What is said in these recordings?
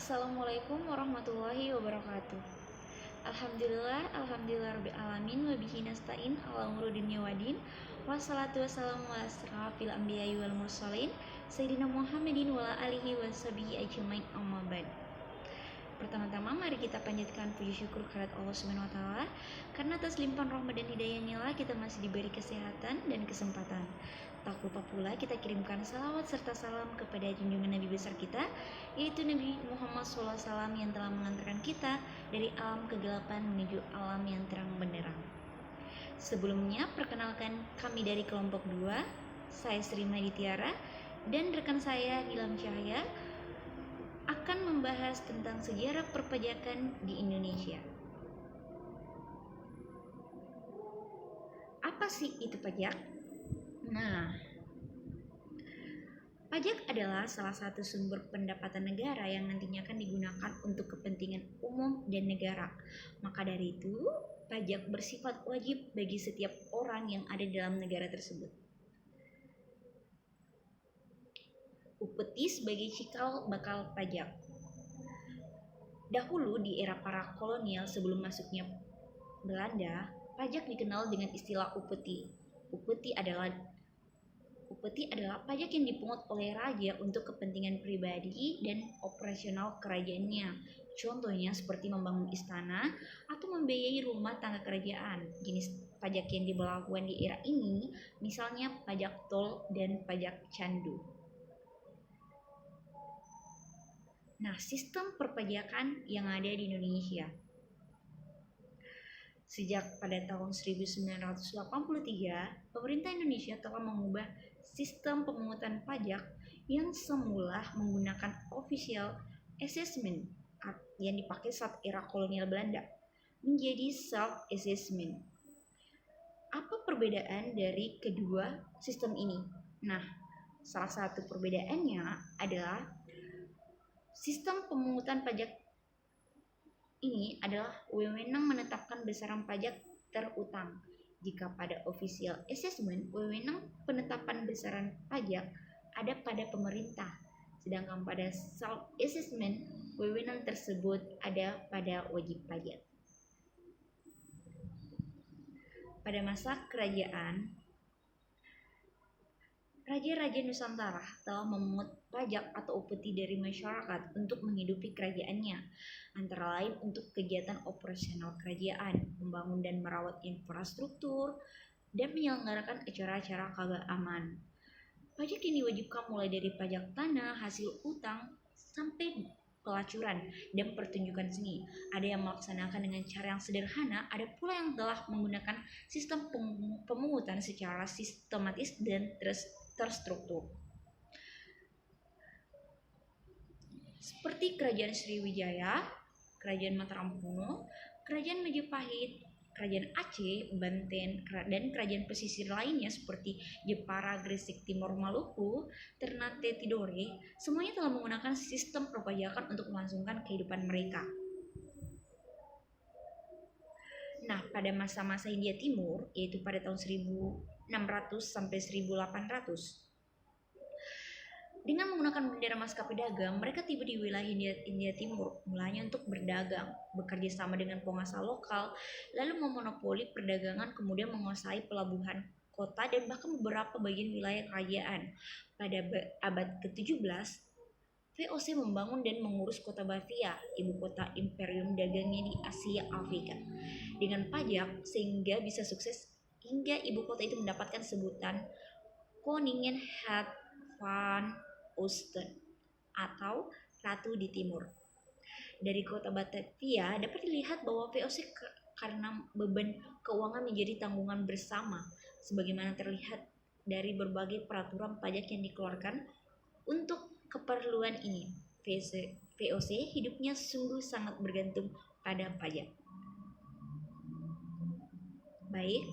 Assalamualaikum warahmatullahi wabarakatuh. Alhamdulillah rabbil alamin wa bihi nasta'in ala umuri dunya waddin. Wassalatu wassalamu ala asrofil anbiya'i wal mursalin sayyidina Muhammadin wa ala alihi wa sahbihi ajmain amma ba'd. Pertama-tama mari kita panjatkan puji syukur kehadirat Allah Subhanahu wa taala karena atas limpahan rahmat dan hidayahnya lah kita masih diberi kesehatan dan kesempatan. Tak lupa pula kita kirimkan salawat serta salam kepada junjungan Nabi besar kita, yaitu Nabi Muhammad SAW yang telah mengantarkan kita dari alam kegelapan menuju alam yang terang benderang. Sebelumnya, perkenalkan kami dari kelompok 2, saya Sri Maditiara dan rekan saya Gilang Cahaya akan membahas tentang sejarah perpajakan di Indonesia. Apa sih itu pajak? Nah, pajak adalah salah satu sumber pendapatan negara yang nantinya akan digunakan untuk kepentingan umum dan negara. Maka dari itu, pajak bersifat wajib bagi setiap orang yang ada dalam negara tersebut. Upeti sebagai cikal bakal pajak. Dahulu di era para kolonial sebelum masuknya Belanda, pajak dikenal dengan istilah upeti. Upeti adalah pajak yang dipungut oleh raja untuk kepentingan pribadi dan operasional kerajaannya. Contohnya seperti membangun istana atau membiayai rumah tangga kerajaan. Jenis pajak yang diberlakukan di era ini misalnya pajak tol dan pajak candu. Nah, sistem perpajakan yang ada di Indonesia. Sejak pada tahun 1983, pemerintah Indonesia telah mengubah sistem pemungutan pajak yang semula menggunakan official assessment yang dipakai saat era kolonial Belanda menjadi self-assessment. Apa perbedaan dari kedua sistem ini? Nah, salah satu perbedaannya adalah sistem pemungutan pajak ini adalah wewenang menetapkan besaran pajak terutang. Jika pada official assessment, wewenang penetapan besaran pajak ada pada pemerintah, sedangkan pada self assessment, wewenang tersebut ada pada wajib pajak. Pada masa kerajaan, Raja-Raja Nusantara telah memungut pajak atau upeti dari masyarakat untuk menghidupi kerajaannya, antara lain untuk kegiatan operasional kerajaan, membangun dan merawat infrastruktur, dan menyelenggarakan acara-acara keagamaan. Pajak yang diwajibkan mulai dari pajak tanah, hasil utang, sampai pelacuran dan pertunjukan seni. Ada yang melaksanakan dengan cara yang sederhana, ada pula yang telah menggunakan sistem pemungutan secara sistematis dan terstruktur. Seperti Kerajaan Sriwijaya, Kerajaan Mataram kuno, Kerajaan Majapahit, Kerajaan Aceh, Banten, dan kerajaan pesisir lainnya seperti Jepara, Gresik, Timor Maluku, Ternate, Tidore, semuanya telah menggunakan sistem perpajakan untuk melangsungkan kehidupan mereka. Nah, pada masa-masa Hindia Timur, yaitu pada tahun 1600 sampai 1800, dengan menggunakan bendera maskapai dagang, mereka tiba di wilayah Hindia Timur, mulanya untuk berdagang, bekerja sama dengan penguasa lokal, lalu memonopoli perdagangan, kemudian menguasai pelabuhan, kota, dan bahkan beberapa bagian wilayah kerajaan. Pada abad ke-17, VOC membangun dan mengurus kota Batavia, ibu kota imperium dagangnya di Asia Afrika, dengan pajak sehingga bisa sukses hingga ibu kota itu mendapatkan sebutan Koningenstad van Oosten atau Ratu di Timur. Dari kota Batavia dapat dilihat bahwa VOC karena beban keuangan menjadi tanggungan bersama, sebagaimana terlihat dari berbagai peraturan pajak yang dikeluarkan untuk keperluan ini. VOC hidupnya sungguh sangat bergantung pada pajak. Baik,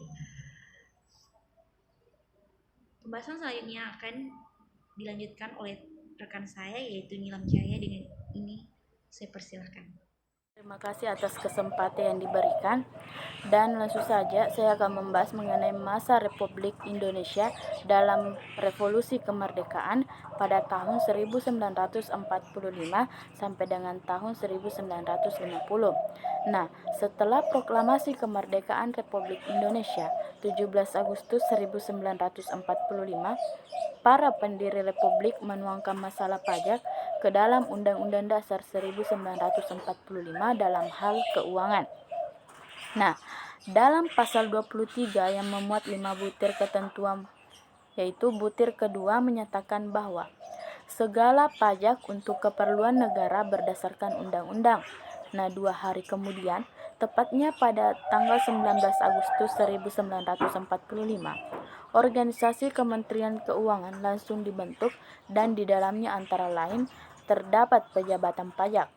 pembahasan selanjutnya akan dilanjutkan oleh rekan saya yaitu Nilam Jaya. Dengan ini saya persilahkan. Terima kasih atas kesempatan yang diberikan, dan langsung saja saya akan membahas mengenai masa Republik Indonesia dalam Revolusi Kemerdekaan pada tahun 1945 sampai dengan tahun 1950. Nah, setelah proklamasi kemerdekaan Republik Indonesia 17 Agustus 1945, para pendiri Republik menuangkan masalah pajak ke dalam Undang-Undang Dasar 1945 dalam hal keuangan. Nah, dalam pasal 23 yang memuat 5 butir ketentuan, yaitu butir kedua menyatakan bahwa segala pajak untuk keperluan negara berdasarkan undang-undang. Nah, 2 hari kemudian, tepatnya pada tanggal 19 Agustus 1945, organisasi Kementerian Keuangan langsung dibentuk dan di dalamnya antara lain terdapat pejabatan pajak.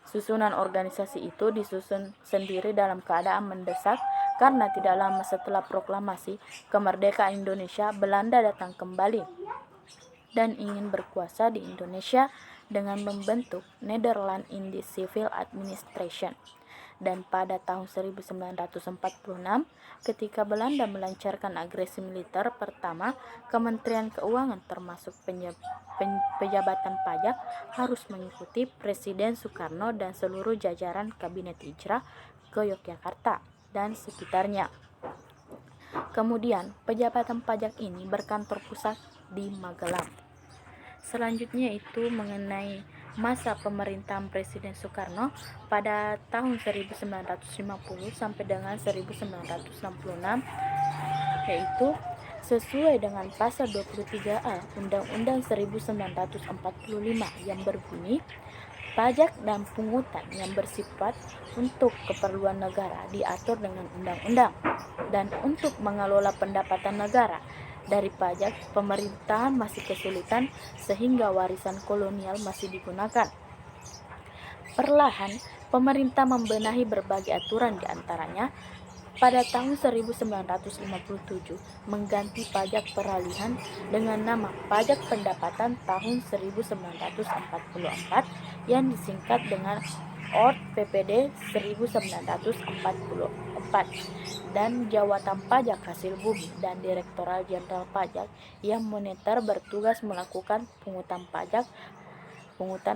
Susunan organisasi itu disusun sendiri dalam keadaan mendesak karena tidak lama setelah proklamasi kemerdekaan Indonesia, Belanda datang kembali dan ingin berkuasa di Indonesia dengan membentuk Netherlands Indies Civil Administration. Dan pada tahun 1946, ketika Belanda melancarkan agresi militer pertama, Kementerian Keuangan termasuk pejabatan pajak harus mengikuti Presiden Soekarno dan seluruh jajaran Kabinet Hijrah ke Yogyakarta dan sekitarnya. Kemudian, pejabatan pajak ini berkantor pusat di Magelang. Selanjutnya itu mengenai masa pemerintahan Presiden Soekarno pada tahun 1950 sampai dengan 1966, yaitu sesuai dengan pasal 23A Undang-Undang 1945 yang berbunyi, pajak dan pungutan yang bersifat untuk keperluan negara diatur dengan undang-undang, dan untuk mengelola pendapatan negara dari pajak, pemerintahan masih kesulitan sehingga warisan kolonial masih digunakan. Perlahan, pemerintah membenahi berbagai aturan, diantaranya pada tahun 1957 mengganti pajak peralihan dengan nama Pajak Pendapatan tahun 1944 yang disingkat dengan ORT PPD 1944, dan Jawatan Pajak Hasil Bumi dan Direktorat Jenderal Pajak yang moneter bertugas melakukan pungutan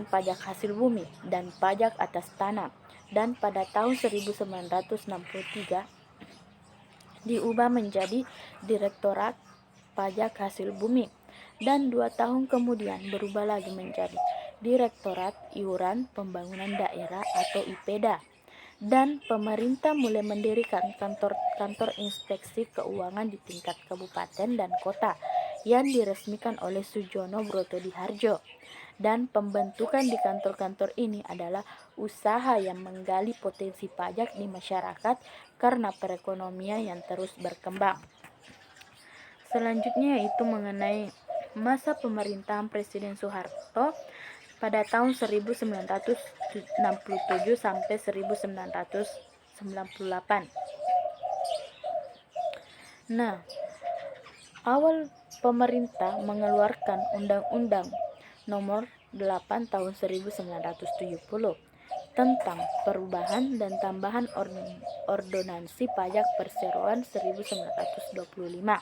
pajak hasil bumi dan pajak atas tanah. Dan pada tahun 1963 diubah menjadi Direktorat Pajak Hasil Bumi, dan 2 tahun kemudian berubah lagi menjadi Direktorat Iuran Pembangunan Daerah atau IPEDA. Dan pemerintah mulai mendirikan kantor-kantor inspeksi keuangan di tingkat kabupaten dan kota yang diresmikan oleh Sujono Brotodihardjo. Dan pembentukan di kantor-kantor ini adalah usaha yang menggali potensi pajak di masyarakat karena perekonomian yang terus berkembang. Selanjutnya itu mengenai masa pemerintahan Presiden Soeharto pada tahun 1967 sampai 1998. Nah, awal pemerintah mengeluarkan Undang-Undang Nomor 8 Tahun 1970 tentang perubahan dan tambahan ordonansi pajak perseroan 1925.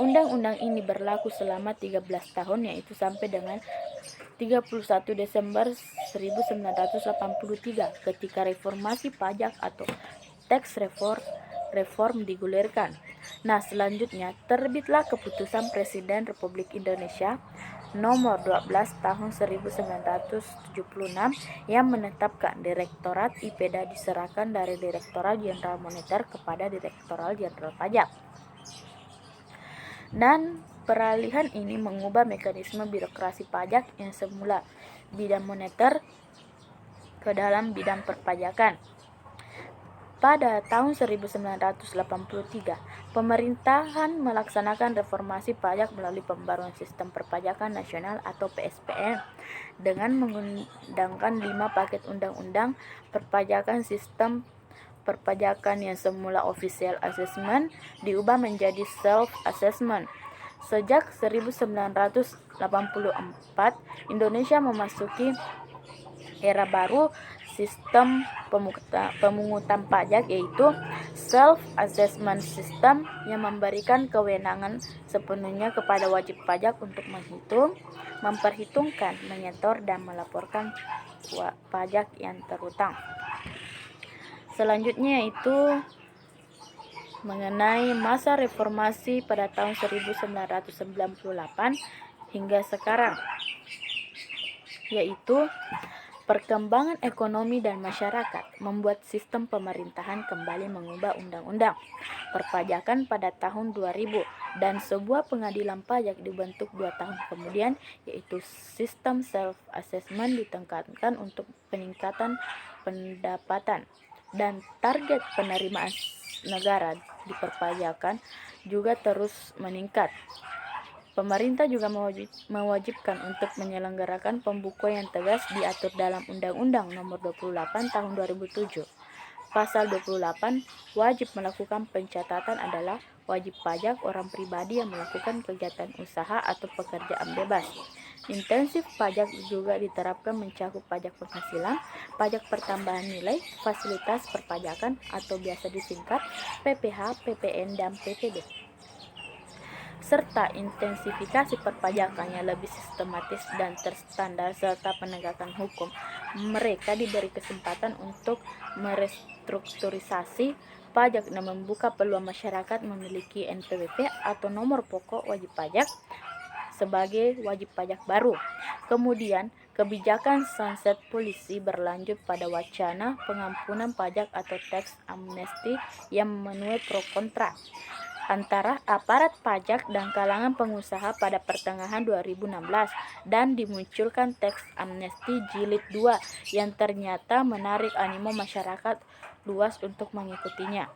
Undang-undang ini berlaku selama 13 tahun, yaitu sampai dengan 31 Desember 1983 ketika reformasi pajak atau tax reform digulirkan. Nah, selanjutnya terbitlah keputusan Presiden Republik Indonesia nomor 12 tahun 1976 yang menetapkan Direktorat IPEDA diserahkan dari Direktorat Jenderal Moneter kepada Direktorat Jenderal Pajak. Dan peralihan ini mengubah mekanisme birokrasi pajak yang semula bidang moneter ke dalam bidang perpajakan. Pada tahun 1983, pemerintahan melaksanakan reformasi pajak melalui pembaruan sistem perpajakan nasional atau PSPN dengan mengundangkan 5 paket undang-undang perpajakan. Sistem perpajakan yang semula official assessment diubah menjadi self-assessment. Sejak 1984, Indonesia memasuki era baru sistem pemungutan pajak, yaitu self-assessment system, yang memberikan kewenangan sepenuhnya kepada wajib pajak untuk menghitung, memperhitungkan, menyetor, dan melaporkan pajak yang terutang. Selanjutnya yaitu mengenai masa reformasi pada tahun 1998 hingga sekarang, yaitu perkembangan ekonomi dan masyarakat membuat sistem pemerintahan kembali mengubah undang-undang perpajakan pada tahun 2000 dan sebuah pengadilan pajak dibentuk 2 tahun kemudian, yaitu sistem self-assessment ditingkatkan untuk peningkatan pendapatan dan target penerimaan negara di perpajakan juga terus meningkat. Pemerintah juga mewajibkan untuk menyelenggarakan pembukuan yang tegas diatur dalam Undang-Undang Nomor 28 Tahun 2007. Pasal 28, wajib melakukan pencatatan adalah wajib pajak orang pribadi yang melakukan kegiatan usaha atau pekerjaan bebas. Intensif pajak juga diterapkan mencakup pajak penghasilan, pajak pertambahan nilai, fasilitas perpajakan atau biasa disingkat PPH, PPN, dan PPB, serta intensifikasi perpajakan yang lebih sistematis dan terstandar serta penegakan hukum. Mereka diberi kesempatan untuk merestrukturisasi pajak dan membuka peluang masyarakat memiliki NPWP atau nomor pokok wajib pajak sebagai wajib pajak baru. Kemudian, kebijakan sunset policy berlanjut pada wacana pengampunan pajak atau tax amnesty yang menuai pro kontra antara aparat pajak dan kalangan pengusaha pada pertengahan 2016 dan dimunculkan tax amnesty jilid 2 yang ternyata menarik animo masyarakat luas untuk mengikutinya.